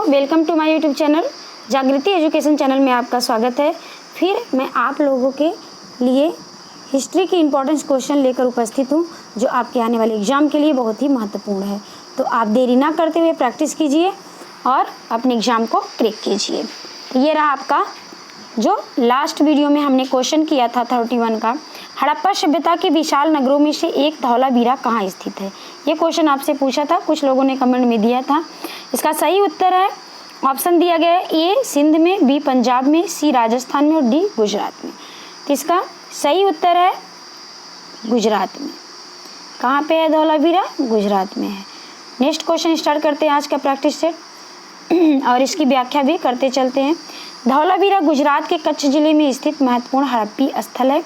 Welcome to my YouTube channel Jagriti education channel में आपका स्वागत है। फिर मैं आप लोगों के लिए हिस्ट्री की इम्पोर्टेंस क्वेश्चन लेकर उपस्थित हूँ, जो आपके आने वाले एग्जाम के लिए बहुत ही महत्वपूर्ण है। तो आप देरी ना करते हुए प्रैक्टिस कीजिए और अपने एग्ज़ाम को क्रैक कीजिए। ये रहा आपका जो लास्ट वीडियो में हमने क्वेश्चन किया था 31 का, हड़प्पा सभ्यता के विशाल नगरों में से एक धौलावीरा कहाँ स्थित है। ये क्वेश्चन आपसे पूछा था, कुछ लोगों ने कमेंट में दिया था। इसका सही उत्तर है, ऑप्शन दिया गया है ए सिंध में, बी पंजाब में, सी राजस्थान में और डी गुजरात में। तो इसका सही उत्तर है गुजरात में। कहाँ पे है धौलावीरा? गुजरात में है। नेक्स्ट क्वेश्चन स्टार्ट करते हैं आज का प्रैक्टिस सेट और इसकी व्याख्या भी करते चलते हैं। धौलावीरा गुजरात के कच्छ जिले में स्थित महत्वपूर्ण हड़प्पी स्थल है।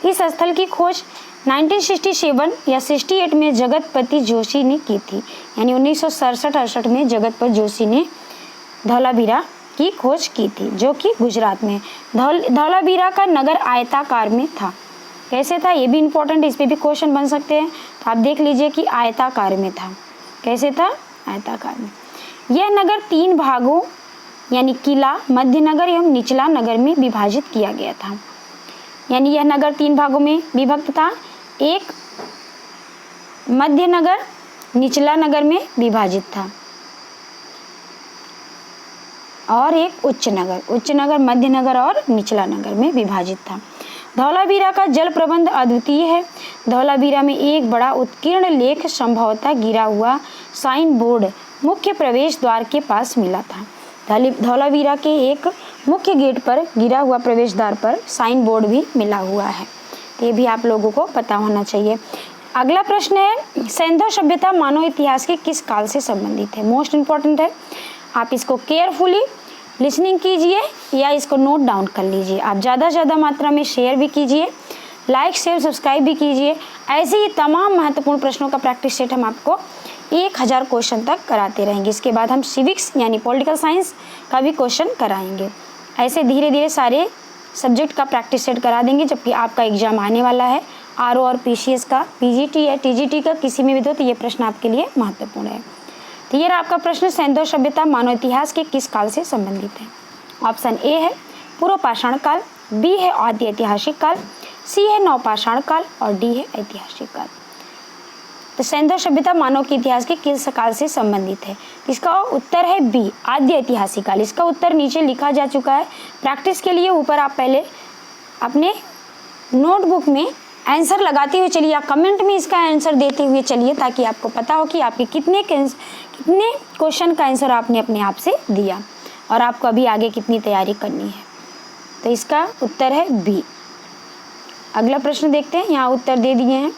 इस स्थल की खोज 1967 या 68 में जगतपति जोशी ने की थी, यानी 1967-68 में जगतपति जोशी ने धौलावीरा की खोज की थी, जो कि गुजरात में। धौलावीरा का नगर आयताकार में था। कैसे था ये भी इम्पोर्टेंट, इस पे भी क्वेश्चन बन सकते हैं। तो आप देख लीजिए कि आयताकार में था। कैसे था? आयताकार में। यह नगर 3 भागों यानी किला, मध्य नगर एवं निचला नगर में विभाजित किया गया था। यानी यह नगर 3 भागों में विभक्त था। एक मध्य नगर, निचला नगर में विभाजित था और एक उच्च नगर, मध्य नगर और निचला नगर में विभाजित था। धौलावीरा का जल प्रबंध अद्वितीय है। धौलावीरा में एक बड़ा उत्कीर्ण लेख संभवतः गिरा हुआ साइन बोर्ड मुख्य प्रवेश द्वार के पास मिला था। धौलावीरा के एक मुख्य गेट पर गिरा हुआ प्रवेश द्वार पर साइन बोर्ड भी मिला हुआ है। ये भी आप लोगों को पता होना चाहिए। अगला प्रश्न है, सिंधु सभ्यता मानव इतिहास के किस काल से संबंधित है? मोस्ट इम्पॉर्टेंट है। आप इसको केयरफुली लिसनिंग कीजिए या इसको नोट डाउन कर लीजिए। आप ज़्यादा से ज़्यादा मात्रा में शेयर भी कीजिए, लाइक शेयर सब्सक्राइब भी कीजिए। ऐसे ही तमाम महत्वपूर्ण प्रश्नों का प्रैक्टिस सेट हम आपको 1000 क्वेश्चन तक कराते रहेंगे। इसके बाद हम सिविक्स यानी पॉलिटिकल साइंस का भी क्वेश्चन कराएंगे। ऐसे धीरे धीरे सारे सब्जेक्ट का प्रैक्टिस सेट करा देंगे। जबकि आपका एग्जाम आने वाला है आरओ और पीसीएस का, पीजीटी या टीजीटी का, किसी में भी दो, तो ये प्रश्न आपके लिए महत्वपूर्ण है। तो ये आपका प्रश्न, सिंधु सभ्यता मानव इतिहास के किस काल से संबंधित है? ऑप्शन ए है पूर्व पाषाण काल, बी है आदि ऐतिहासिक काल, सी है नवपाषाण काल और डी है ऐतिहासिक काल। तो सिंधु सभ्यता मानव के इतिहास के किस काल से संबंधित है? इसका उत्तर है बी आद्य ऐतिहासिक काल। इसका उत्तर नीचे लिखा जा चुका है। प्रैक्टिस के लिए ऊपर आप पहले अपने नोटबुक में आंसर लगाते हुए चलिए या कमेंट में इसका आंसर देते हुए चलिए, ताकि आपको पता हो कि आपके कितने क्वेश्चन का आंसर आपने अपने आप से दिया और आपको अभी आगे कितनी तैयारी करनी है। तो इसका उत्तर है बी। अगला प्रश्न देखते हैं, यहाँ उत्तर दे दिए हैं,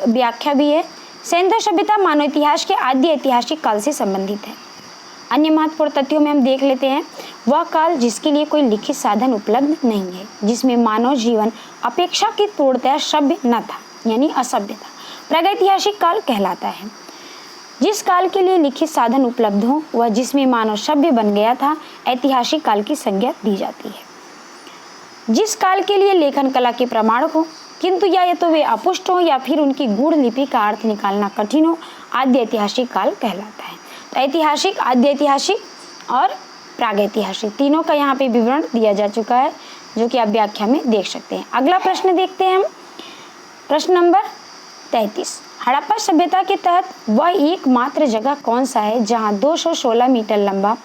व्याख्या भी है। सिंधु सभ्यता मानव इतिहास के आद्य ऐतिहासिक काल से संबंधित है। अन्य महत्वपूर्ण तथ्यों में हम देख लेते हैं, वह काल जिसके लिए कोई लिखित साधन उपलब्ध नहीं है, जिसमें मानव जीवन अपेक्षाकृत पूर्णतः सभ्य न था, यानी असभ्य था, प्रागैतिहासिक काल कहलाता है। जिस काल के लिए लिखित साधन उपलब्ध हो वह जिसमें मानव सभ्य बन गया था, ऐतिहासिक काल की संज्ञा दी जाती है। जिस काल के लिए लेखन कला के प्रमाण हो किंतु या तो वे अपुष्ट हो या फिर उनकी गूढ़ लिपि का अर्थ निकालना कठिन हो, आद्य ऐतिहासिक काल कहलाता है। तो ऐतिहासिक, आद्य ऐतिहासिक और प्रागैतिहासिक तीनों का यहाँ पे विवरण दिया जा चुका है, जो कि आप व्याख्या में देख सकते हैं। अगला प्रश्न देखते हैं हम, प्रश्न नंबर 33। हड़प्पा सभ्यता के तहत वह एकमात्र जगह कौन सा है जहाँ 216 मीटर लंबा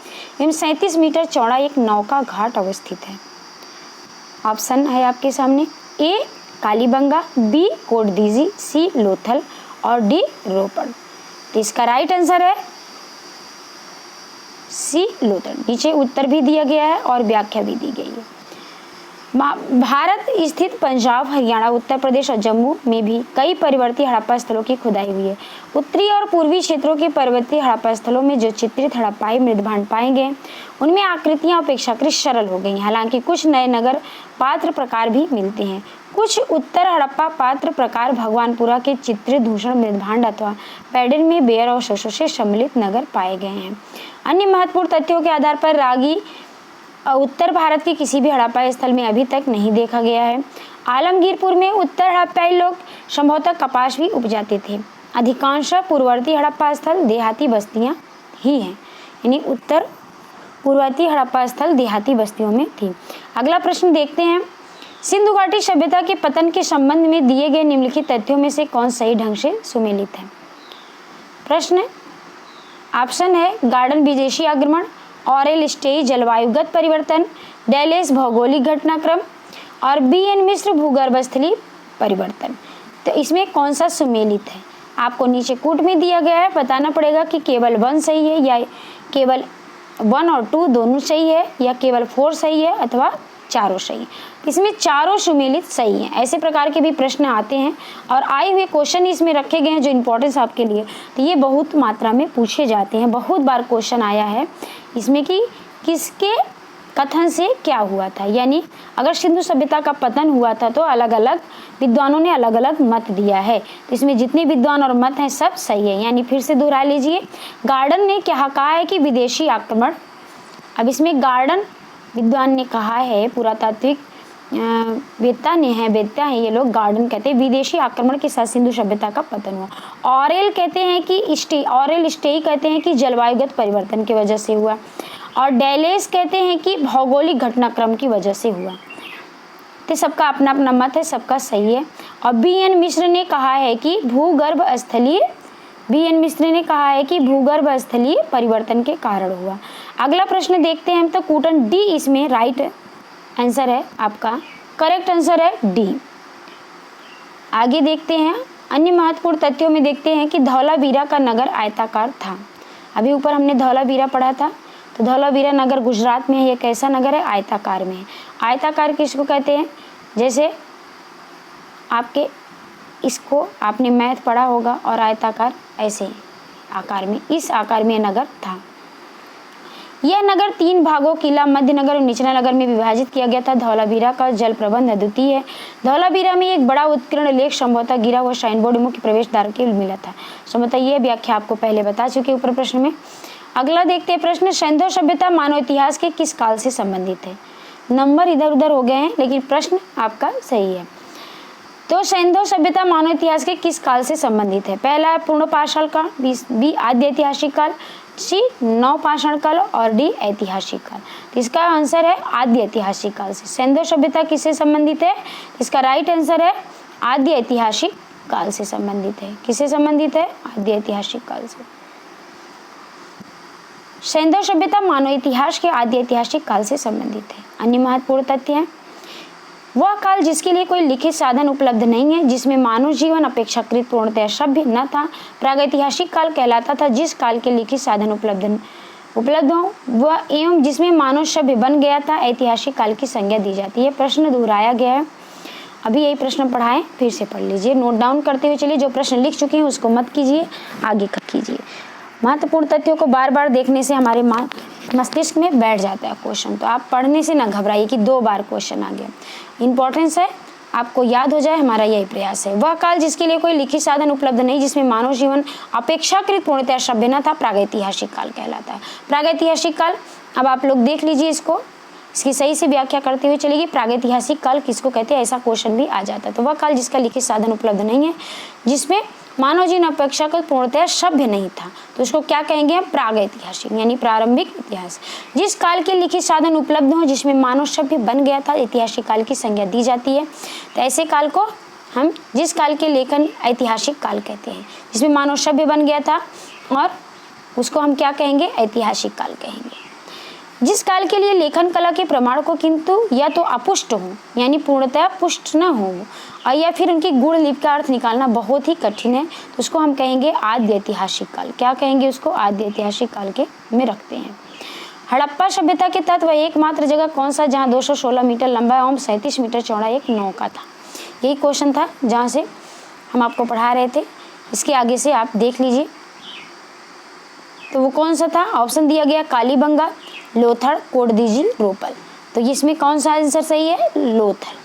एवं 37 मीटर चौड़ा एक नौका घाट अवस्थित है? ऑप्शन है आपके सामने, ए कालीबंगा, बी कोटदीजी, सी लोथल और डी रोपड़। तो इसका राइट आंसर है सी लोथल। नीचे उत्तर भी दिया गया है और व्याख्या भी दी गई है। भारत स्थित पंजाब, हरियाणा, उत्तर प्रदेश और जम्मू में भी कई परिवर्ती हड़प्पा स्थलों की खुदाई हुई है। उत्तरी और पूर्वी क्षेत्रों के पर्वतीय हड़प्पा स्थलों में जो चित्रित हड़प्पाई मृदभांड पाए गए उनमें आकृतियां अपेक्षाकृत सरल हो गई। हालांकि कुछ नए नगर पात्र प्रकार भी मिलते हैं। कुछ उत्तर हड़प्पा पात्र प्रकार भगवानपुरा के चित्रित दूषण मृदभांड अथवा पैडन में बेयर और शोषों से सम्मिलित नगर पाए गए हैं। अन्य महत्वपूर्ण तथ्यों के आधार पर रागी उत्तर भारत के किसी भी हड़प्पा स्थल में अभी तक नहीं देखा गया है। आलमगीरपुर में उत्तर हड़प्पाई लोग संभवतः कपास भी उपजाते थे। अधिकांश पूर्ववर्ती हड़प्पा स्थल देहाती बस्तियां ही हैं, यानी उत्तर पूर्ववर्ती हड़प्पा स्थल देहाती बस्तियों में थी। अगला प्रश्न देखते हैं, सिंधु घाटी सभ्यता के पतन के संबंध में दिए गए निम्नलिखित तथ्यों में से कौन सही ढंग से सुमेलित है। प्रश्न ऑप्शन है गार्डन विदेशी आक्रमण, ऑरेल स्टेई जलवायुगत परिवर्तन, डेलेस भौगोलिक घटनाक्रम और बीएन मिश्र भूगर्भस्थलीय परिवर्तन। तो इसमें कौन सा सुमेलित है आपको नीचे कूट में दिया गया है, बताना पड़ेगा कि केवल 1 सही है या केवल 1 और 2 दोनों सही है या केवल 4 सही है अथवा चारों सही है। इसमें चारों सुमेलित सही हैं। ऐसे प्रकार के भी प्रश्न आते हैं और आए हुए क्वेश्चन इसमें रखे गए हैं जो इम्पोर्टेंस आपके लिए, तो ये बहुत मात्रा में पूछे जाते हैं। बहुत बार क्वेश्चन आया है इसमें कि किसके कथन से क्या हुआ था, यानी अगर सिंधु सभ्यता का पतन हुआ था तो अलग अलग विद्वानों ने अलग अलग मत दिया है। तो इसमें जितने विद्वान और मत हैं सब सही है। यानी फिर से दोहरा लीजिए, गार्डन ने क्या कहा है कि विदेशी आक्रमण। अब इसमें गार्डन विद्वान ने कहा है, पुरातात्विक वेत्ता है ये लोग, गार्डन कहते हैं विदेशी आक्रमण के साथ सिंधु सभ्यता का पतन हुआ। ऑरेल कहते हैं कि ऑरेल स्टेई कहते हैं कि जलवायुगत परिवर्तन की वजह से हुआ और डेलेस कहते हैं कि भौगोलिक घटनाक्रम की वजह से हुआ। तो सबका अपना अपना मत है, सबका सही है। और बीएन मिश्र ने कहा है कि भूगर्भ स्थलीय परिवर्तन के कारण हुआ। अगला प्रश्न देखते हैं हम, तो कूटन डी इसमें राइट आंसर है आपका, करेक्ट आंसर है डी। आगे देखते हैं, अन्य महत्वपूर्ण तथ्यों में देखते हैं कि धौलावीरा का नगर आयताकार था। अभी ऊपर हमने धौलावीरा पढ़ा था, तो धौलावीरा नगर गुजरात में है। ये कैसा नगर है? आयताकार में है। आयताकार किसको कहते हैं? जैसे आपके इसको आपने मैथ पढ़ा होगा, और आयताकार ऐसे आकार में, इस आकार में नगर था। यह नगर 3 भागों किला, मध्य नगर और निचला नगर में विभाजित किया गया था। धौलावीरा का जल प्रबंध अद्वितीय है। धौलावीरा में एक बड़ा उत्कीर्ण लेख संभवतः गिरा हुआ साइन बोर्ड मुख्य प्रवेश द्वार के मिला था। संभवतः यह व्याख्या आपको पहले बता चुके ऊपर प्रश्न में। अगला देखते हैं प्रश्न, सिंधु सभ्यता मानव इतिहास के किस काल से संबंधित है? नंबर इधर उधर हो गए हैं लेकिन प्रश्न आपका सही है। तो सिंधु सभ्यता मानव इतिहास के किस काल से संबंधित है? पहला है पूर्ण पाषाण काल, बी आद्य ऐतिहासिक काल, सी नवपाषाण काल और डी ऐतिहासिक काल। तो इसका आंसर है आद्य ऐतिहासिक काल से। सिंधु सभ्यता किससे संबंधित है? इसका राइट आंसर है आद्य ऐतिहासिक काल से संबंधित है। किससे संबंधित है? आद्य ऐतिहासिक काल से। सिंधु सभ्यता मानव इतिहास के आद्य ऐतिहासिक काल से संबंधित है। अन्य महत्वपूर्ण तथ्य है, वह काल जिसके लिए कोई लिखित साधन उपलब्ध नहीं है, जिसमें मानव जीवन अपेक्षाकृत पूर्णतः सभ्य न था, प्रागैतिहासिक काल कहलाता था। जिस काल के लिखित साधन उपलब्ध हो वह एवं जिसमें मानव सभ्य बन गया था, ऐतिहासिक काल की संज्ञा दी जाती है। प्रश्न दोहराया गया है, अभी यही प्रश्न पढ़ाएं, फिर से पढ़ लीजिए, नोट डाउन करते हुए चलिए। जो प्रश्न लिख चुके हैं उसको मत कीजिए, आगे कीजिए। महत्वपूर्ण तथ्यों को बार बार देखने से हमारे मस्तिष्क में बैठ जाता है क्वेश्चन। तो आप पढ़ने से ना घबराइए कि 2 बार क्वेश्चन आ गया। इम्पोर्टेंस है आपको याद हो जाए, हमारा यही प्रयास है। वह काल जिसके लिए कोई लिखित साधन उपलब्ध नहीं, जिसमें मानव जीवन अपेक्षाकृत पूर्णतः सभ्य न था, प्रागैतिहासिक काल कहलाता है। प्रागैतिहासिक काल, अब आप लोग देख लीजिए इसको, इसकी सही से व्याख्या करते हुए चलेगी। प्रागैतिहासिक काल किसको कहते हैं? ऐसा क्वेश्चन भी आ जाता है। तो वह काल जिसका लिखित साधन उपलब्ध नहीं है, जिसमें मानव जीवन अपेक्षाकृत पूर्णतः सभ्य नहीं था, तो उसको क्या कहेंगे हम? प्रागैतिहासिक, यानी प्रारंभिक इतिहास। जिस काल के लिखित साधन उपलब्ध हो, जिसमें मानव सभ्य बन गया था, ऐतिहासिक काल की संज्ञा दी जाती है। तो ऐसे काल को हम, जिस काल के लेखन ऐतिहासिक काल कहते हैं, जिसमें मानव सभ्य बन गया था, और उसको हम क्या कहेंगे? ऐतिहासिक काल कहेंगे। जिस काल के लिए लेखन कला के प्रमाण को किंतु या तो अपुष्ट हो, यानी पूर्णतः पुष्ट न हो, और या फिर उनकी गुण लिपि का अर्थ निकालना बहुत ही कठिन है, तो उसको हम कहेंगे आद्य ऐतिहासिक काल। क्या कहेंगे उसको? आद्य ऐतिहासिक काल के में रखते हैं। हड़प्पा सभ्यता के तट वह एकमात्र जगह कौन सा जहाँ 216 मीटर लंबा एवं 37 मीटर चौड़ा एक नौका था? यही क्वेश्चन था जहाँ से हम आपको पढ़ा रहे थे। इसके आगे से आप देख लीजिए, तो वो कौन सा था? ऑप्शन दिया गया कालीबंगा, लोथल, कोडदीजी, रोपल। तो इसमें कौन सा आंसर सही है? लोथल।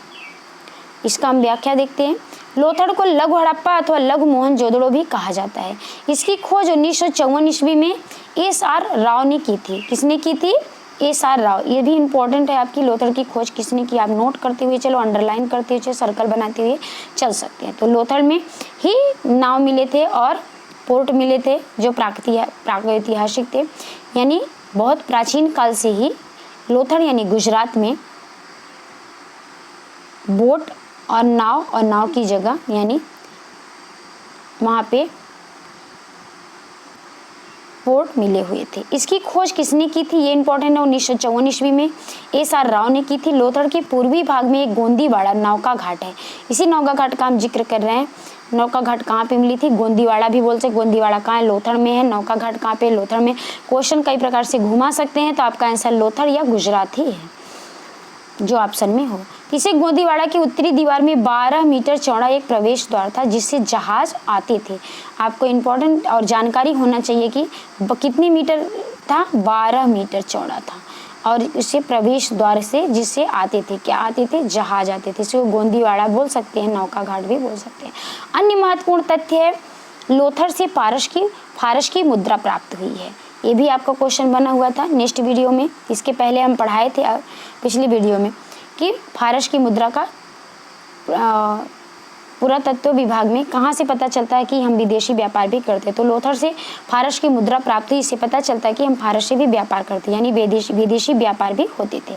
इसका हम व्याख्या देखते हैं। लोथल को लघु हड़प्पा अथवा लघु मोहनजोदड़ो भी कहा जाता है। इसकी खोज 1954 ईस्वी में एस.आर. राव ने की थी। किसने की थी? एस.आर. राव। ये भी इंपॉर्टेंट है आपकी, लोथल की खोज किसने की, आप नोट करते हुए चलो, अंडरलाइन करते हुए, सर्कल बनाते हुए चल सकते हैं। तो लोथल में ही नाव मिले थे और पोर्ट मिले थे जो प्रागैतिहासिक थे, यानी बहुत प्राचीन काल से ही लोथड़ यानी गुजरात में बोट और नाव की जगह यानी वहाँ पे पोर्ट मिले हुए थे। इसकी खोज किसने की थी, ये इंपॉर्टेंट है। 1954 ईस्वी में SR राव ने की थी। लोथड़ के पूर्वी भाग में एक गोंदीवाड़ा नौका घाट है। इसी नौका घाट का हम जिक्र कर रहे हैं। नौका घाट कहाँ पे मिली थी, गोंदीवाड़ा भी बोल सकते। गोंदीवाड़ा कहाँ है, लोथड़ में है। नौका घाट कहाँ पे, लोथड़ में। क्वेश्चन कई प्रकार से घुमा सकते हैं, तो आपका आंसर लोथड़ या गुजरात ही है जो ऑप्शन में हो। इसे गोंदीवाड़ा की उत्तरी दीवार में 12 मीटर चौड़ा एक प्रवेश द्वार था जिससे जहाज आते थे। आपको इम्पोर्टेंट और जानकारी होना चाहिए कि कितने मीटर था, 12 मीटर चौड़ा था और इसे प्रवेश द्वार से जिससे आते थे, क्या आते थे, जहाज आते थे। इसे गोंदीवाड़ा बोल सकते हैं, नौका घाट भी बोल सकते हैं। अन्य महत्वपूर्ण तथ्य है लोथड़ से फारस की मुद्रा प्राप्त हुई है। ये भी आपका क्वेश्चन बना हुआ था नेक्स्ट वीडियो में। इसके पहले हम पढ़ाए थे पिछली वीडियो में कि फारस की मुद्रा का पुरातत्व विभाग में कहाँ से पता चलता है कि हम विदेशी व्यापार भी करते हैं। तो लोथड़ से फारस की मुद्रा प्राप्त हुई, इससे पता चलता है कि हम फारस से भी व्यापार करते हैं, यानी विदेशी व्यापार भी होते थे।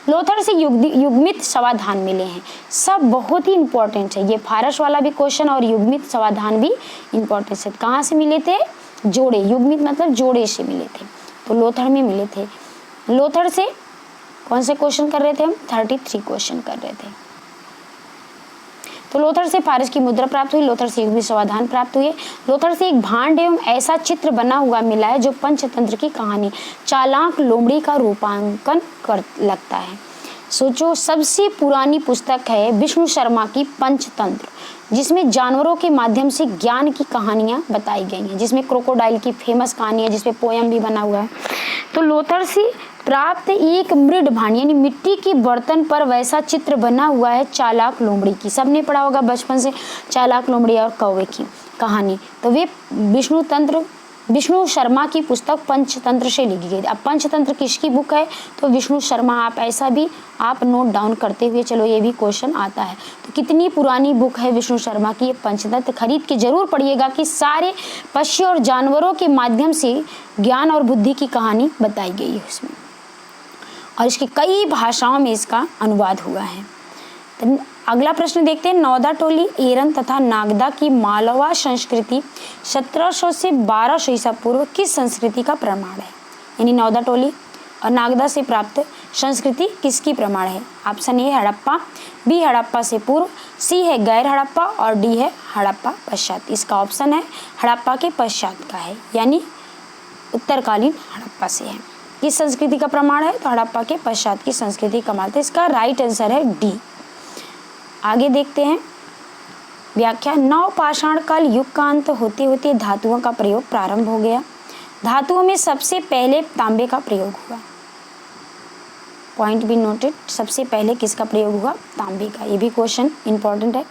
लोथड़ से युग्मित समाधान मिले हैं, सब बहुत ही इंपॉर्टेंट है। ये फारस वाला भी क्वेश्चन और युग्मित समाधान भी इंपॉर्टेंट है। कहाँ से मिले थे, जोड़े, युग्मित मतलब जोड़े से मिले थे, तो लोथड़ में मिले थे। लोथड़ से कौन से क्वेश्चन कर रहे थे हम, 33 क्वेश्चन कर रहे थे। तो लोथड़ से फारस की मुद्रा प्राप्त हुई, लोथड़ से युग्मित समाधान प्राप्त हुए। लोथड़ से एक भांड एवं ऐसा चित्र बना हुआ मिला है जो पंचतंत्र की कहानी चालाक लोमड़ी का रूपांकन कर लगता है। सोचो, सबसे पुरानी पुस्तक है विष्णु शर्मा की पंचतंत्र, जिसमें जानवरों के माध्यम से ज्ञान की कहानियां बताई गई हैं, जिसमें क्रोकोडाइल की फेमस कहानी है, जिसमें पोयम भी बना हुआ है। तो लोथड़ से प्राप्त एक मृद भांड यानी मिट्टी के बर्तन पर वैसा चित्र बना हुआ है चालाक लोमड़ी की। सबने पढ़ा होगा बचपन से चालाक लोमड़ी और कौवे की कहानी। तो वे विष्णु शर्मा की पुस्तक पंचतंत्र से लिखी गई। अब पंचतंत्र किसकी बुक है, तो विष्णु शर्मा। आप ऐसा भी आप नोट डाउन करते हुए चलो, ये भी क्वेश्चन आता है। तो कितनी पुरानी बुक है विष्णु शर्मा की, ये पंचतंत्र खरीद के जरूर पढ़िएगा कि सारे पक्षी और जानवरों के माध्यम से ज्ञान और बुद्धि की कहानी बताई गई है उसमें, और इसकी कई भाषाओं में इसका अनुवाद हुआ है। तो अगला प्रश्न देखते हैं। नौदा टोली, एरन तथा नागदा की मालवा संस्कृति 1700 से 1200 ईसा पूर्व किस संस्कृति का प्रमाण है, यानी नौदा टोली और नागदा से प्राप्त संस्कृति किसकी प्रमाण है। Option A Harappa, B Harappa से पूर्व, सी है गैर हड़प्पा और डी है हड़प्पा पश्चात। इसका ऑप्शन है हड़प्पा के पश्चात का है, यानी उत्तरकालीन हड़प्पा से है। किस संस्कृति का प्रमाण है, तो हड़प्पा के पश्चात की संस्कृति का प्रमाण है। इसका राइट आंसर है डी। आगे देखते हैं व्याख्या। नवपाषाण काल युग का अंत होते होते धातुओं का प्रयोग प्रारंभ हो गया। धातुओं में सबसे पहले तांबे का प्रयोग हुआ। पॉइंट बी नोटेड, सबसे पहले किसका प्रयोग हुआ, तांबे का। ये भी क्वेश्चन इंपॉर्टेंट है।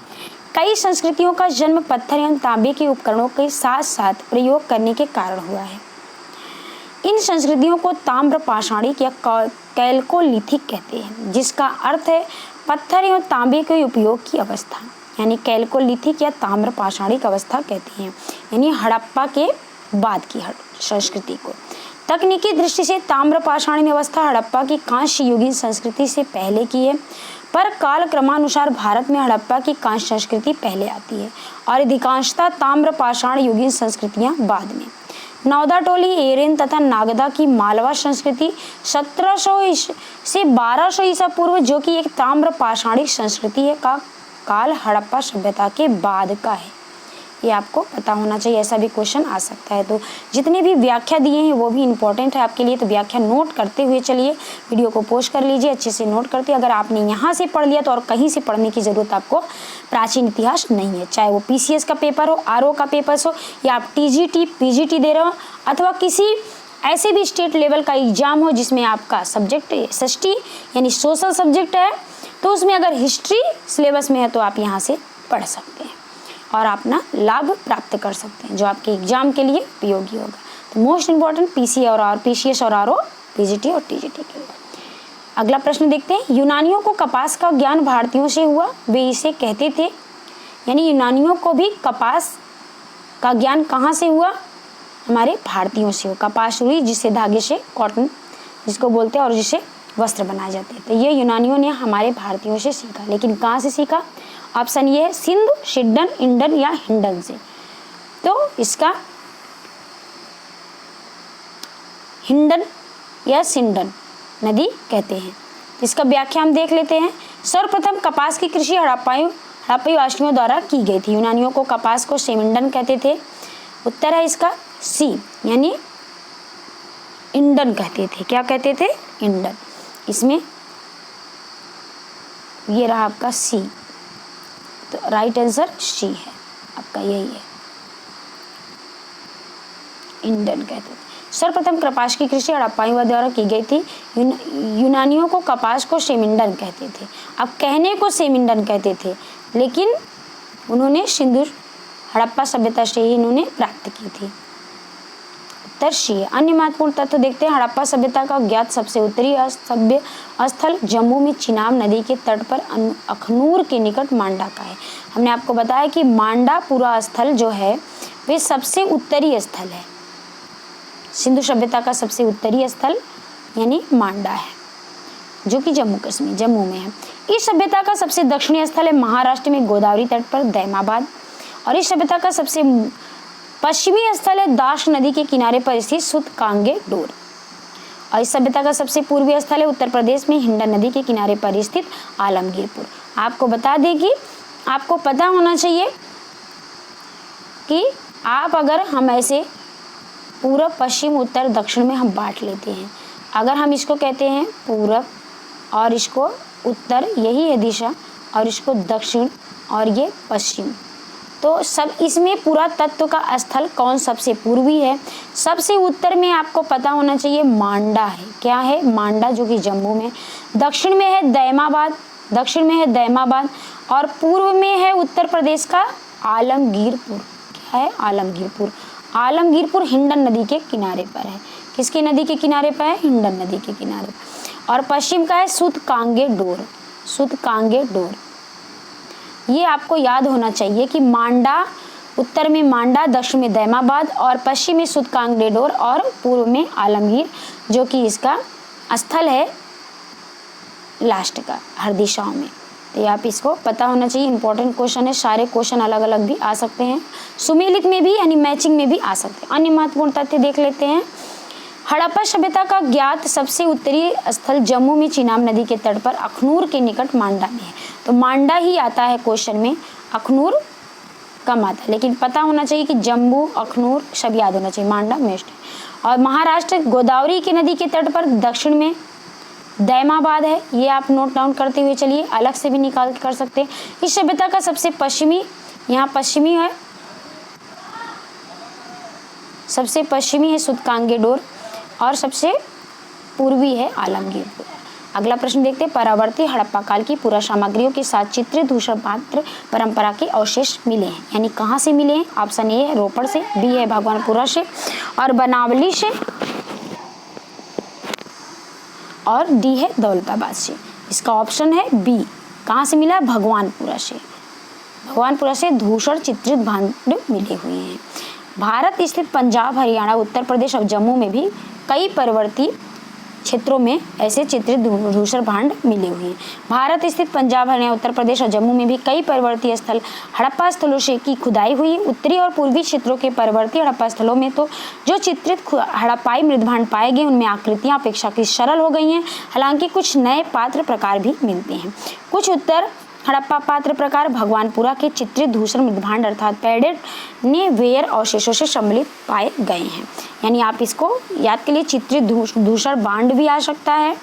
कई संस्कृतियों का जन्म पत्थर एवं तांबे के उपकरणों के साथ साथ प्रयोग करने के कारण हुआ है। इन संस्कृतियों को ताम्र पाषाणिक या कैल्कोलिथिक कहते हैं, जिसका अर्थ है पत्थर एवं तांबे के उपयोग की अवस्था, यानी कैल्कोलिथिक या ताम्र पाषाणिक अवस्था कहते हैं, यानी हड़प्पा के बाद की संस्कृति को। तकनीकी दृष्टि से ताम्र पाषाणिक अवस्था हड़प्पा की कांस्य युगीन संस्कृति से पहले की है, पर काल क्रमानुसार भारत में हड़प्पा की कांस्य संस्कृति पहले आती है और अधिकांशतः ताम्र पाषाण युगीन संस्कृतियां बाद में। नौदा टोली, एरेन तथा नागदा की मालवा संस्कृति 1700 से 1200 ईसा पूर्व, जो कि एक ताम्र पाषाणिक संस्कृति है, का काल हड़प्पा सभ्यता के बाद का है। ये आपको पता होना चाहिए, ऐसा भी क्वेश्चन आ सकता है। तो जितने भी व्याख्या दिए हैं वो भी इंपॉर्टेंट है आपके लिए, तो व्याख्या नोट करते हुए चलिए, वीडियो को पोस्ट कर लीजिए, अच्छे से नोट करते। अगर आपने यहाँ से पढ़ लिया तो और कहीं से पढ़ने की ज़रूरत आपको प्राचीन इतिहास नहीं है, चाहे वो PCS का पेपर हो, RO का पेपर हो, या आप TGT PGT दे रहे हो, अथवा किसी ऐसे भी स्टेट लेवल का एग्जाम हो जिसमें आपका सब्जेक्ट SST यानी सोशल सब्जेक्ट है, तो उसमें अगर हिस्ट्री सिलेबस में है तो आप यहाँ से पढ़ सकते हैं और अपना लाभ प्राप्त कर सकते हैं, जो आपके एग्जाम के लिए उपयोगी होगा। तो मोस्ट इंपॉर्टेंट PCS और RO, PGT और TGT के लिए। अगला प्रश्न देखते हैं। यूनानियों को कपास का ज्ञान भारतीयों से हुआ, वे इसे कहते थे, यानी यूनानियों को भी कपास का ज्ञान कहाँ से हुआ, हमारे भारतीयों से हो। कपास रुई जिससे धागे से कॉटन जिसको बोलते हैं और जिससे वस्त्र बनाए जाते हैं। तो ये यूनानियों ने हमारे भारतीयों से सीखा, लेकिन कहाँ से सीखा? ऑप्शन ये है सिंधु, सिड्डन, इंडन या हिंडन से। तो इसका हिंडन या सिंडन नदी कहते हैं। इसका व्याख्या हम देख लेते हैं। सर्वप्रथम कपास की कृषि हड़प्पा वासियों द्वारा की गई थी। यूनानियों को कपास को सेमिंडन कहते थे। उत्तर है इसका सी, यानी इंडन कहते थे। क्या कहते थे? इंडन। इसमें ये रहा आपका सी, तो राइट आंसर सी है आपका, यही है, इंडन कहते थे। सर्वप्रथम कपास की कृषि हड़प्पाइयों द्वारा की गई थी। यूनानियों को कपास को सेमिंडन कहते थे। अब कहने को सेमिंडन कहते थे, लेकिन उन्होंने सिंधु हड़प्पा सभ्यता से ही इन्होंने प्राप्त की थी। उत्तर सी है। अन्य महत्वपूर्ण तथ्य देखते हैं। हड़प्पा सभ्यता का ज्ञात सबसे उत्तरी सभ्य स्थल जम्मू में चिनाब नदी के तट पर अखनूर के निकट मांडा का है। हमने आपको बताया कि मांडा पूरा स्थल जो है वे सबसे उत्तरी स्थल है। सिंधु सभ्यता का सबसे उत्तरी स्थल यानी मांडा है, जो कि जम्मू में है। इस सभ्यता का सबसे दक्षिणी स्थल है महाराष्ट्र में गोदावरी तट पर दैमाबाद, और इस सभ्यता का सबसे पश्चिमी स्थल है दाश नदी के किनारे पर स्थित सूतकांगे डोर, और इस सभ्यता का सबसे पूर्वी स्थल है उत्तर प्रदेश में हिंडन नदी के किनारे पर स्थित आलमगीरपुर। आपको बता दें कि आपको पता होना चाहिए कि आप अगर हम ऐसे पूरब, पश्चिम, उत्तर, दक्षिण में हम बांट लेते हैं। अगर हम इसको कहते हैं पूरब और इसको उत्तर, यही है दिशा, और इसको दक्षिण और ये पश्चिम, तो सब इसमें पूरा तत्व का स्थल कौन सबसे पूर्वी है? सबसे उत्तर में आपको पता होना चाहिए मांडा है। क्या है? मांडा, जो कि जम्मू में। दक्षिण में है दैमाबाद, और पूर्व में है उत्तर प्रदेश का आलमगीरपुर। क्या है? आलमगीरपुर। आलमगीरपुर हिंडन नदी के किनारे पर है। किसकी नदी के किनारे पर है? हिंडन नदी के किनारे। और पश्चिम का है सूतकांगे डोर। ये आपको याद होना चाहिए कि मांडा, उत्तर में मांडा, दक्षिण में दैमाबाद, और पश्चिम में सूतकांगे डोर, और पूर्व में आलमगीर, जो कि इसका स्थल है लास्ट का हर दिशाओं में। तो ये आप इसको पता होना चाहिए। इंपॉर्टेंट क्वेश्चन है। सारे क्वेश्चन अलग अलग भी आ सकते हैं, सुमेलित में भी यानी मैचिंग में भी आ सकते हैं। अन्य महत्वपूर्ण तथ्य देख लेते हैं। हड़प्पा सभ्यता का ज्ञात सबसे उत्तरी स्थल जम्मू में चिनाब नदी के तट पर अखनूर के निकट मांडा में है। तो मांडा ही आता है क्वेश्चन में, अखनूर कम आता है, लेकिन पता होना चाहिए कि जम्मू, अखनूर सब याद होना चाहिए, मांडा बेस्ट है। और महाराष्ट्र गोदावरी की नदी के तट पर दक्षिण में दैमाबाद है। ये आप नोट डाउन करते हुए चलिए, अलग से भी निकाल कर सकते हैं। इस सभ्यता का सबसे पश्चिमी, यहाँ पश्चिमी है, सबसे पश्चिमी है सूतकांगे डोर, और सबसे पूर्वी है आलमगीरपुर। अगला प्रश्न देखते हैं। परावर्ती हड़प्पा काल की पुरा सामग्रियों के साथ चित्रित धूसर पात्र परंपरा के अवशेष मिले हैं, यानी कहाँ से मिले हैं? ऑप्शन ए है रोपड़ से, बी है भगवानपुरा से, और बनावली से, और डी है दौलताबाद से। इसका ऑप्शन है बी। कहाँ से मिला? भगवानपुरा से। भगवानपुरा से धूसर चित्रित भांड मिले हुए हैं। भारत स्थित पंजाब, हरियाणा, उत्तर प्रदेश और जम्मू में भी कई पर्वतीय क्षेत्रों में ऐसे चित्रित धूसर भांड मिले हुए हैं। भारत स्थित पंजाब, हरियाणा, उत्तर प्रदेश और जम्मू में भी कई पर्वतीय स्थल हड़प्पा स्थलों से की खुदाई हुई। उत्तरी और पूर्वी क्षेत्रों के पर्वतीय हड़प्पा स्थलों में तो जो चित्रित हड़प्पाई मृदभांड पाए गए उनमें आकृतियां अपेक्षाकृत सरल हो गई हैं। हालांकि कुछ नए पात्र प्रकार भी मिलते हैं। कुछ उत्तर हड़प्पा पात्र प्रकार भगवानपुरा के चित्रित धूसर मृदभांड अर्थात पैडेड वेयर अवशेषों से सम्मिलित पाए गए हैं। यानी आप इसको याद के लिए चित्रित धूसर बांड भी आ सकता है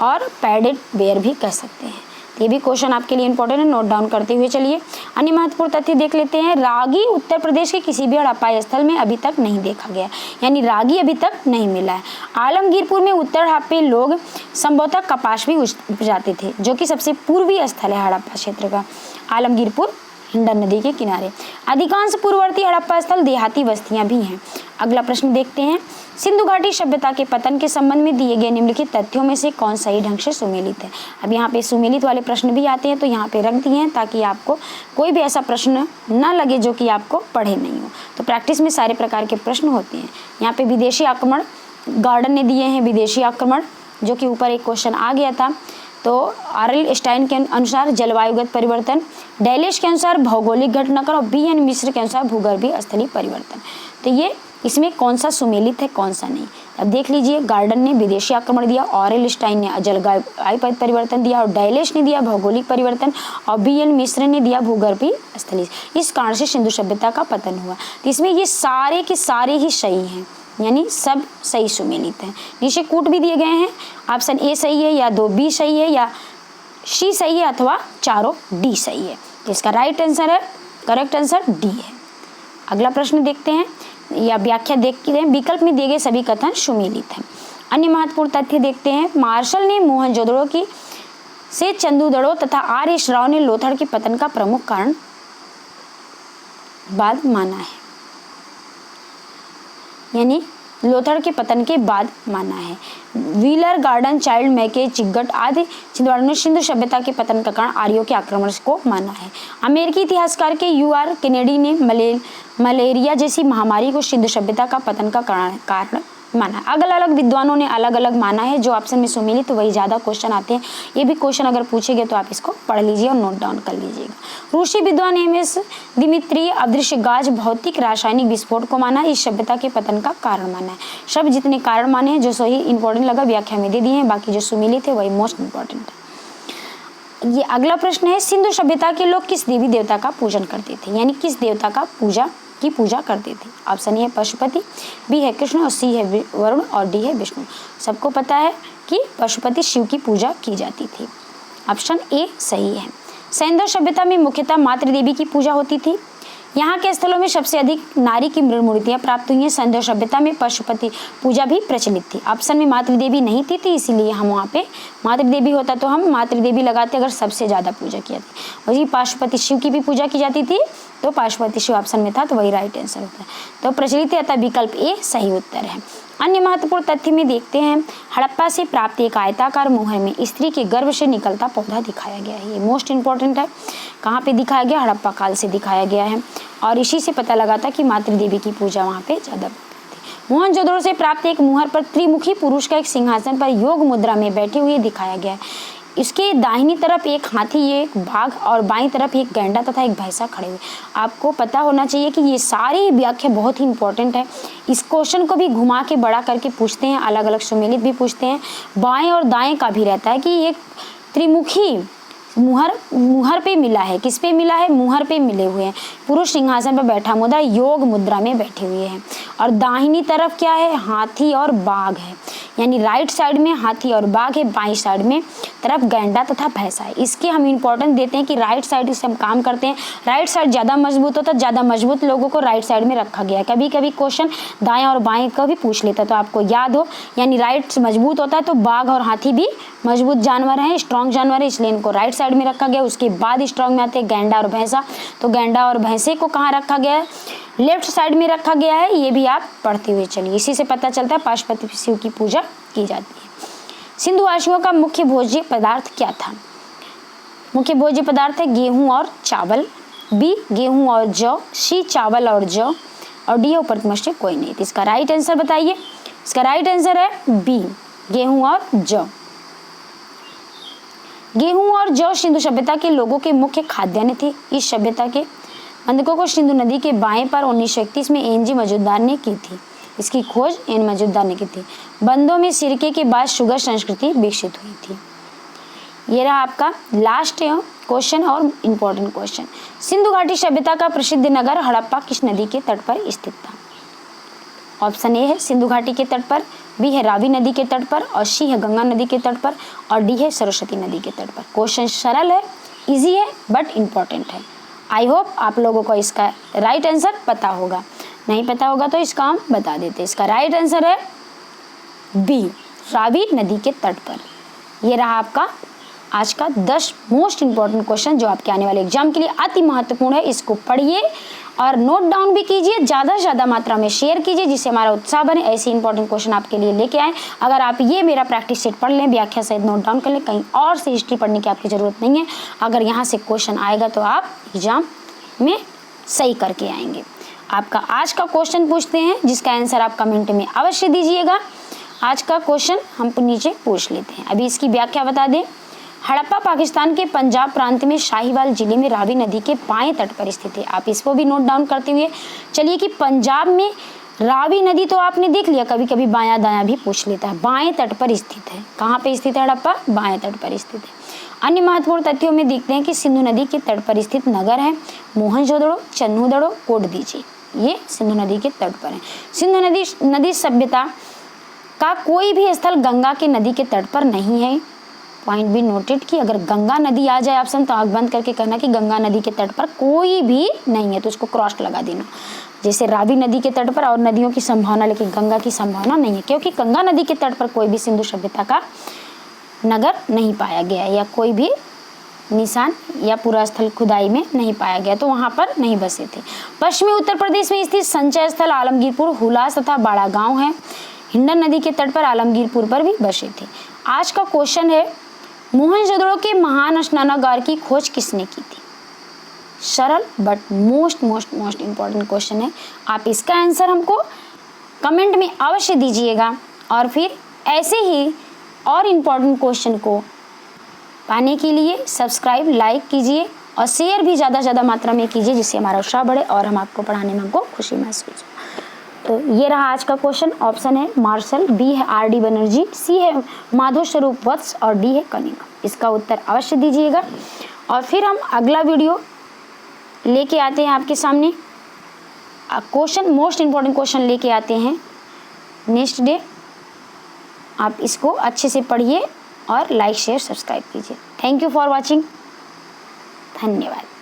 और पैडेड वेयर भी कह सकते हैं। ये भी क्वेश्चन आपके लिए इंपॉर्टेंट है, नोट डाउन करते हुए चलिए। अन्य महत्वपूर्ण तथ्य देख लेते हैं। रागी उत्तर प्रदेश के किसी भी हड़प्पा स्थल में अभी तक नहीं देखा गया, यानी रागी अभी तक नहीं मिला है। आलमगीरपुर में उत्तर हड़प्पे लोग संभवतः कपास भी उपजाते थे, जो कि सबसे पूर्वी स्थल है हड़प्पा क्षेत्र का। आलमगीरपुर हिंडन नदी के किनारे। अधिकांश पूर्ववर्ती हड़प्पा स्थल देहाती बस्तियां भी हैं। अगला प्रश्न देखते हैं, सिंधु घाटी सभ्यता के पतन के संबंध में दिए गए निम्नलिखित तथ्यों में से कौन सही ढंग से सुमेलित है। अब यहाँ पे सुमेलित वाले प्रश्न भी आते हैं तो यहाँ पे रख दिए हैं ताकि आपको कोई भी ऐसा प्रश्न ना लगे जो कि आपको पढ़े नहीं हो। तो प्रैक्टिस में सारे प्रकार के प्रश्न होते हैं। यहाँ पे विदेशी आक्रमण गार्डन ने दिए हैं, विदेशी आक्रमण, जो कि ऊपर एक क्वेश्चन आ गया था। तो आरएल स्टाइन के अनुसार जलवायुगत परिवर्तन, डैलिश के अनुसार भौगोलिक घटनाक्रम और बी.एन. मिश्र के अनुसार भूगर्भीय स्थलीय परिवर्तन। तो ये इसमें कौन सा सुमेलित है कौन सा नहीं। अब देख लीजिए, गार्डन ने विदेशी आक्रमण दिया, आरएल स्टाइन ने जलवायु परिवर्तन दिया और डैलिश ने दिया भौगोलिक परिवर्तन और बी.एन. मिश्र ने दिया भूगर्भीय स्थलीय। इस कारण से सिंधु सभ्यता का पतन हुआ। तो इसमें ये सारे के सारे ही सही हैं, यानी सब सही सुमेलित हैं। नीचे कूट भी दिए गए हैं, ऑप्शन ए सही है या 2 बी सही है या सी सही है अथवा चारों डी सही है। तो इसका राइट आंसर है, करेक्ट आंसर डी है। अगला प्रश्न देखते हैं या व्याख्या देखते हैं, विकल्प में दिए गए सभी कथन सुमेलित हैं। अन्य महत्वपूर्ण तथ्य देखते हैं, मार्शल ने मोहनजोदड़ो की से चंदूदड़ो तथा आर एस राव ने लोथड़ के पतन का प्रमुख कारण बाद माना है, यानी लोथड़ के पतन के बाद माना है। व्हीलर, गार्डन, चाइल्ड, मैके, चिगट आदि छिंदवाड़ा ने सिंधु सभ्यता के पतन का कारण आर्यों के आक्रमण को माना है। अमेरिकी इतिहासकार के U.R. केनेडी ने मलेरिया जैसी महामारी को सिंधु सभ्यता का पतन का कारण माना। अलग अलग विद्वानों ने अलग अलग माना है। जो ऑप्शन में सुमेलित तो वही ज़्यादा क्वेश्चन आते हैं। ये भी क्वेश्चन अगर पूछेंगे तो आप इसको पढ़ लीजिए और नोट डाउन कर लीजिएगा। रूसी विद्वान एम.एस. दिमित्री अदृश्य गाज भौतिक रासायनिक विस्फोट को माना, इस सभ्यता के पतन का कारण माना है। सब जितने कारण माने हैं जो सही इंपॉर्टेंट लगा व्याख्या में दे दिए हैं, बाकी जो सुमेलित है वही मोस्ट इंपॉर्टेंट है। ये अगला प्रश्न है, सिंधु सभ्यता के लोग किस देवी देवता का पूजन करते थे, यानी किस देवता का पूजा करते थे। ऑप्शन ए है पशुपति, बी है कृष्ण और सी है वरुण और डी है विष्णु। सबको पता है कि पशुपति शिव की पूजा की जाती थी। ऑप्शन ए सही है। सैंधव सभ्यता में मुख्यतः मातृ देवी की पूजा होती थी। यहाँ के स्थलों में सबसे अधिक नारी की मृण मूर्तियाँ प्राप्त हुई हैं। सैंधव सभ्यता में पशुपति पूजा भी प्रचलित थी। ऑप्शन में मातृदेवी नहीं थी इसीलिए हम वहाँ पे मातृदेवी होता तो हम मातृदेवी लगाते अगर सबसे ज़्यादा पूजा की जाती। वही पशुपति शिव की भी पूजा की जाती थी तो पशुपति शिव ऑप्शन में था तो वही राइट आंसर होता है। तो प्रचलित है अतः विकल्प ए सही उत्तर है। अन्य महत्वपूर्ण तथ्य में देखते हैं, हड़प्पा से प्राप्त एक आयताकार मुहर में स्त्री के गर्भ से निकलता पौधा दिखाया गया है। ये मोस्ट इंपॉर्टेंट है। कहाँ पे दिखाया गया, हड़प्पा काल से दिखाया गया है और इसी से पता लगा था कि मातृदेवी की पूजा वहाँ पे ज़्यादा थी। मोहनजोदड़ो से प्राप्त एक मुहर पर त्रिमुखी पुरुष का एक सिंहासन पर योग मुद्रा में बैठे हुए दिखाया गया है। इसके दाहिनी तरफ एक हाथी, एक बाघ और बाईं तरफ एक गैंडा तथा एक भैंसा खड़े हुए। आपको पता होना चाहिए कि ये सारी व्याख्या बहुत ही इंपॉर्टेंट है। इस क्वेश्चन को भी घुमा के बड़ा करके पूछते हैं, अलग अलग सुमेलित भी पूछते हैं। बाएं और दाएं का भी रहता है कि एक त्रिमुखी मुहर पे मिला है। किस पे मिला है, मुहर पे मिले हुए हैं। पुरुष सिंहासन पर बैठा मुद्रा योग मुद्रा में बैठे हुए हैं और दाहिनी तरफ क्या है, हाथी और बाघ है, यानी राइट साइड में हाथी और बाघ है, बाईं साइड में तरफ गैंडा तथा भैंसा है। इसके हम इंपॉर्टेंस देते हैं कि राइट साइड से हम काम करते हैं। राइट साइड ज़्यादा मजबूत होता है, ज़्यादा मजबूत लोगों को राइट साइड में रखा गया है। कभी कभी क्वेश्चन दाएं और बाएं का भी पूछ लेता है तो आपको याद हो, यानी राइट मजबूत होता है तो बाघ और हाथी भी मजबूत जानवर हैं, स्ट्रॉन्ग जानवर है, इसलिए इनको राइट साइड में रखा गया। उसके बाद स्ट्रॉन्ग में आते हैं गैंडा और भैंसा। तो गैंडा और भैंसे को कहाँ रखा गया है, लेफ्ट साइड में रखा गया है। ये भी आप पढ़ते हुए चलिए, इसी से पता चलता है पशुपति शिव की पूजा की जाती है। सिंधुवासियों का मुख्य भोज्य पदार्थ क्या था। मुख्य भोज्य पदार्थ है गेहूं और चावल, बी गेहूं और जौ, सी चावल और जौ और डी ऊपर में से कोई नहीं। तो इसका राइट आंसर बताइए। इसका राइट आंसर है बी गेहूं और जौ। गेहूं और जौ सिंधु सभ्यता के लोगों के मुख्य खाद्यान्न थे। इस सभ्यता के बंधकों को सिंधु नदी के बाएं पर 1931 में एन.जी. मजूमदार ने की थी। इसकी खोज एन मजूमदार ने की थी। बंदों में सिरके के बाद शुगर संस्कृति विकसित हुई थी। ये रहा आपका लास्ट क्वेश्चन और इम्पोर्टेंट क्वेश्चन। सिंधु घाटी सभ्यता का प्रसिद्ध नगर हड़प्पा किस नदी के तट पर स्थित था। ऑप्शन ए है सिंधु घाटी के तट पर, बी है रावी नदी के तट पर और सी है गंगा नदी के तट पर और डी है सरस्वती नदी के तट पर। क्वेश्चन सरल है, इजी है बट इम्पोर्टेंट है। आई होप आप लोगों को इसका राइट आंसर पता होगा। नहीं पता होगा तो इसका हम बता देते। इसका राइट आंसर है बी रावी नदी के तट पर। ये रहा आपका आज का 10 मोस्ट इंपॉर्टेंट क्वेश्चन जो आपके आने वाले एग्जाम के लिए अति महत्वपूर्ण है। इसको पढ़िए और नोट डाउन भी कीजिए, ज़्यादा से ज़्यादा मात्रा में शेयर कीजिए जिससे हमारा उत्साह बने। ऐसे इंपॉर्टेंट क्वेश्चन आपके लिए लेके आए। अगर आप ये मेरा प्रैक्टिस सेट पढ़ लें, व्याख्या सहित नोट डाउन कर लें, कहीं और से हिस्ट्री पढ़ने की आपकी ज़रूरत नहीं है। अगर यहाँ से क्वेश्चन आएगा तो आप एग्जाम में सही करके आएंगे। आपका आज का क्वेश्चन पूछते हैं जिसका आंसर आप कमेंट में अवश्य दीजिएगा। आज का क्वेश्चन हम नीचे पूछ लेते हैं। अभी इसकी व्याख्या बता दें। हड़प्पा पाकिस्तान के पंजाब प्रांत में शाहीवाल जिले में रावी नदी के बाएं तट पर स्थित है। आप इसको भी नोट डाउन करते हुए चलिए कि पंजाब में रावी नदी तो आपने देख लिया, कभी कभी बायां दायां भी पूछ लेता है। बाएं तट पर स्थित है। कहाँ पे स्थित है हड़प्पा? बाएं तट पर स्थित है। अन्य महत्वपूर्ण तथ्यों में देखते हैं कि सिंधु नदी के तट पर स्थित नगर है मोहनजोदड़ो, चन्नूदड़ो, कोटदीजी। ये सिंधु नदी के तट पर है। सिंधु नदी सभ्यता का कोई भी स्थल गंगा के नदी के तट पर नहीं है। पॉइंट भी नोटेड कि अगर गंगा नदी आ जाए ऑप्शन तो आंख बंद करके कहना कि गंगा नदी के तट पर कोई भी नहीं है, तो उसको क्रॉस लगा देना। जैसे रावी नदी के तट पर और नदियों की संभावना, लेकिन गंगा की संभावना नहीं है, क्योंकि गंगा नदी के तट पर कोई भी सिंधु सभ्यता का नगर नहीं पाया गया है या कोई भी निशान या पूरा स्थल खुदाई में नहीं पाया गया, तो वहाँ पर नहीं बसे थे। पश्चिमी उत्तर प्रदेश में स्थित संचय स्थल आलमगीरपुर, हुलास तथा बाड़ा गाँव है। हिंडन नदी के तट पर आलमगीरपुर पर भी बसे थे। आज का क्वेश्चन है मोहनजोदड़ो के महान स्नानागार की खोज किसने की थी? सरल बट मोस्ट इंपॉर्टेंट क्वेश्चन है। आप इसका आंसर हमको कमेंट में अवश्य दीजिएगा और फिर ऐसे ही और इम्पॉर्टेंट क्वेश्चन को पाने के लिए सब्सक्राइब, लाइक कीजिए और शेयर भी ज़्यादा से ज़्यादा मात्रा में कीजिए जिससे हमारा उत्साह बढ़े और हम आपको पढ़ाने में हमको खुशी महसूस हो। तो ये रहा आज का क्वेश्चन। ऑप्शन है मार्शल, बी है आर.डी. बनर्जी, सी है माधव स्वरूप वत्स और डी है कनिंघम। इसका उत्तर अवश्य दीजिएगा और फिर हम अगला वीडियो लेके आते हैं आपके सामने। क्वेश्चन मोस्ट इम्पॉर्टेंट क्वेश्चन लेके आते हैं नेक्स्ट डे। आप इसको अच्छे से पढ़िए और लाइक शेयर सब्सक्राइब कीजिए। Thank you for watching. धन्यवाद।